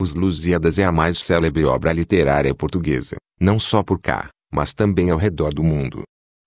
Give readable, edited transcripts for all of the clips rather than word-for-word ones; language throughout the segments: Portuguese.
Os Lusíadas é a mais célebre obra literária portuguesa, não só por cá, mas também ao redor do mundo.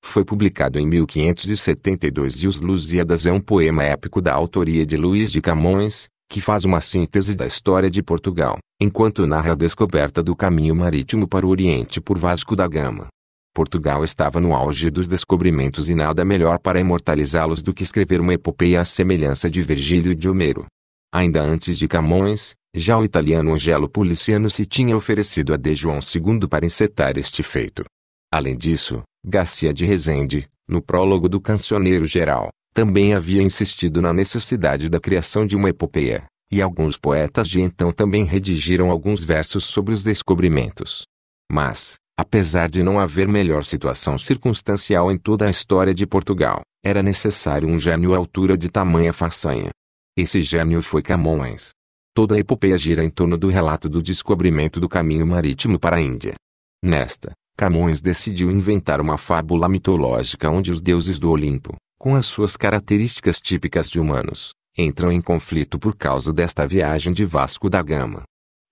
Foi publicado em 1572 e Os Lusíadas é um poema épico da autoria de Luís de Camões, que faz uma síntese da história de Portugal, enquanto narra a descoberta do caminho marítimo para o Oriente por Vasco da Gama. Portugal estava no auge dos descobrimentos e nada melhor para imortalizá-los do que escrever uma epopeia à semelhança de Virgílio e de Homero. Ainda antes de Camões, já o italiano Angelo Policiano se tinha oferecido a D. João II para encetar este feito. Além disso, Garcia de Rezende, no prólogo do Cancioneiro Geral, também havia insistido na necessidade da criação de uma epopeia, e alguns poetas de então também redigiram alguns versos sobre os descobrimentos. Mas, apesar de não haver melhor situação circunstancial em toda a história de Portugal, era necessário um gênio à altura de tamanha façanha. Esse gênio foi Camões. Toda a epopeia gira em torno do relato do descobrimento do caminho marítimo para a Índia. Nesta, Camões decidiu inventar uma fábula mitológica onde os deuses do Olimpo, com as suas características típicas de humanos, entram em conflito por causa desta viagem de Vasco da Gama.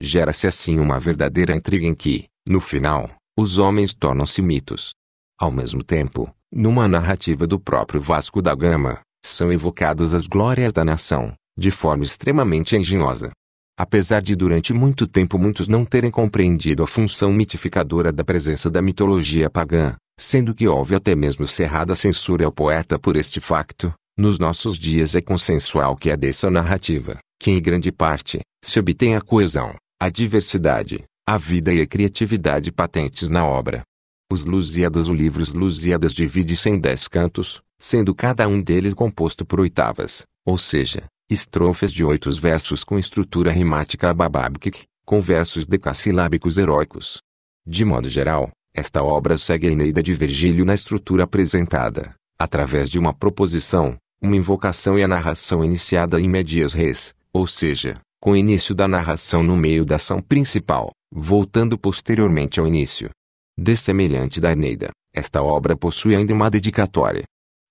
Gera-se assim uma verdadeira intriga em que, no final, os homens tornam-se mitos. Ao mesmo tempo, numa narrativa do próprio Vasco da Gama, são evocadas as glórias da nação, de forma extremamente engenhosa. Apesar de durante muito tempo muitos não terem compreendido a função mitificadora da presença da mitologia pagã, sendo que houve até mesmo cerrada censura ao poeta por este facto, nos nossos dias é consensual que é dessa narrativa, que em grande parte, se obtém a coesão, a diversidade, a vida e a criatividade patentes na obra. Os Lusíadas. O livro Os Lusíadas divide-se em 10 cantos, sendo cada um deles composto por oitavas, ou seja, estrofes de 8 versos com estrutura rimática ababábica, com versos decassilábicos heróicos. De modo geral, esta obra segue a Eneida de Virgílio na estrutura apresentada, através de uma proposição, uma invocação e a narração iniciada in medias res, ou seja, com o início da narração no meio da ação principal, voltando posteriormente ao início. Dessemelhante da Eneida, esta obra possui ainda uma dedicatória.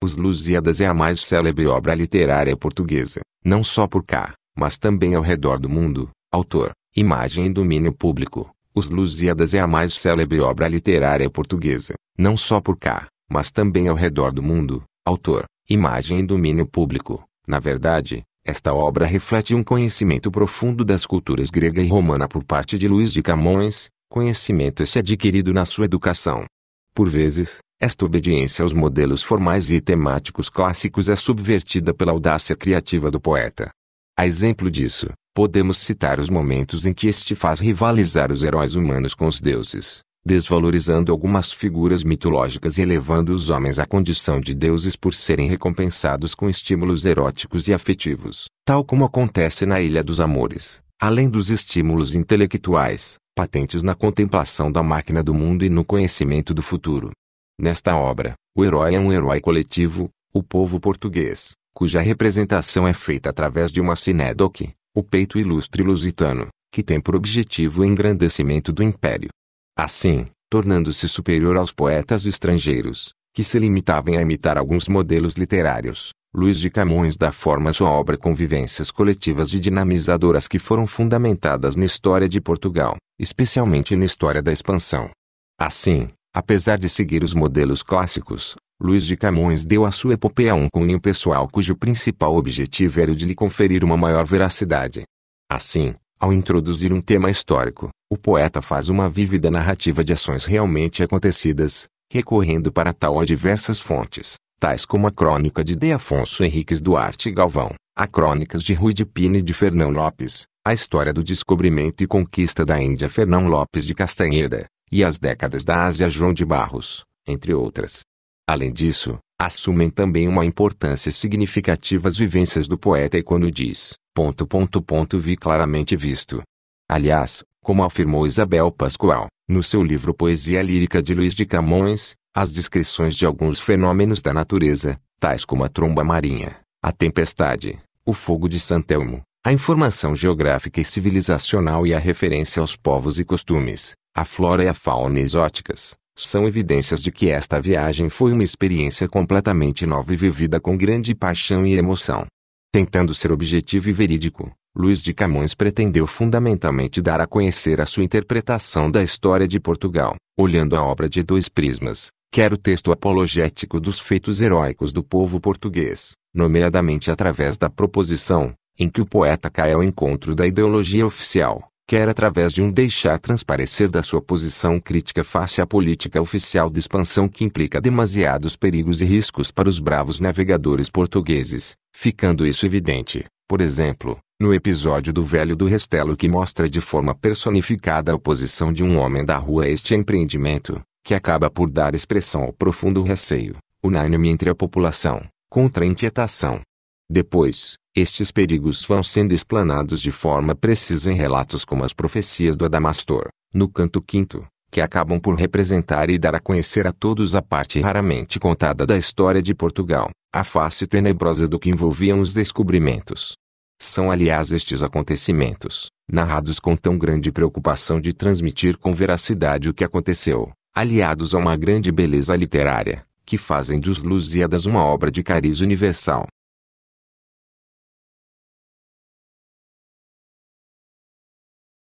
Os Lusíadas é a mais célebre obra literária portuguesa, não só por cá, mas também ao redor do mundo. Autor, imagem em domínio público. Os Lusíadas é a mais célebre obra literária portuguesa, não só por cá, mas também ao redor do mundo. Autor, imagem em domínio público. Na verdade, esta obra reflete um conhecimento profundo das culturas grega e romana por parte de Luís de Camões, conhecimento esse adquirido na sua educação. Por vezes, esta obediência aos modelos formais e temáticos clássicos é subvertida pela audácia criativa do poeta. A exemplo disso, podemos citar os momentos em que este faz rivalizar os heróis humanos com os deuses, desvalorizando algumas figuras mitológicas e elevando os homens à condição de deuses por serem recompensados com estímulos eróticos e afetivos, tal como acontece na Ilha dos Amores, além dos estímulos intelectuais, patentes na contemplação da máquina do mundo e no conhecimento do futuro. Nesta obra, o herói é um herói coletivo, o povo português, cuja representação é feita através de uma sinédoque, o peito ilustre lusitano, que tem por objetivo o engrandecimento do império. Assim, tornando-se superior aos poetas estrangeiros, que se limitavam a imitar alguns modelos literários, Luís de Camões dá forma à sua obra com vivências coletivas e dinamizadoras que foram fundamentadas na história de Portugal, especialmente na história da expansão. Assim, apesar de seguir os modelos clássicos, Luís de Camões deu à sua epopeia um cunho pessoal cujo principal objetivo era o de lhe conferir uma maior veracidade. Assim, ao introduzir um tema histórico, o poeta faz uma vívida narrativa de ações realmente acontecidas, recorrendo para tal a diversas fontes, tais como a crônica de D. Afonso Henriques Duarte Galvão, a crônicas de Rui de Pina e de Fernão Lopes, a história do descobrimento e conquista da Índia Fernão Lopes de Castanheda, e as décadas da Ásia João de Barros, entre outras. Além disso, assumem também uma importância significativa as vivências do poeta e quando diz, ... vi claramente visto. Aliás, como afirmou Isabel Pascoal, no seu livro Poesia Lírica de Luís de Camões, as descrições de alguns fenômenos da natureza, tais como a tromba marinha, a tempestade, o fogo de Santelmo, a informação geográfica e civilizacional e a referência aos povos e costumes, a flora e a fauna exóticas, são evidências de que esta viagem foi uma experiência completamente nova e vivida com grande paixão e emoção. Tentando ser objetivo e verídico, Luís de Camões pretendeu fundamentalmente dar a conhecer a sua interpretação da história de Portugal, olhando a obra de dois prismas, quer o texto apologético dos feitos heróicos do povo português, nomeadamente através da proposição, em que o poeta cai ao encontro da ideologia oficial, quer através de um deixar transparecer da sua posição crítica face à política oficial de expansão que implica demasiados perigos e riscos para os bravos navegadores portugueses, ficando isso evidente, por exemplo, no episódio do Velho do Restelo que mostra de forma personificada a oposição de um homem da rua a este empreendimento, que acaba por dar expressão ao profundo receio, unânime entre a população, contra a inquietação. Depois, estes perigos vão sendo explanados de forma precisa em relatos como as profecias do Adamastor, no canto quinto, que acabam por representar e dar a conhecer a todos a parte raramente contada da história de Portugal, a face tenebrosa do que envolviam os descobrimentos. São aliás estes acontecimentos, narrados com tão grande preocupação de transmitir com veracidade o que aconteceu, aliados a uma grande beleza literária, que fazem dos Lusíadas uma obra de cariz universal.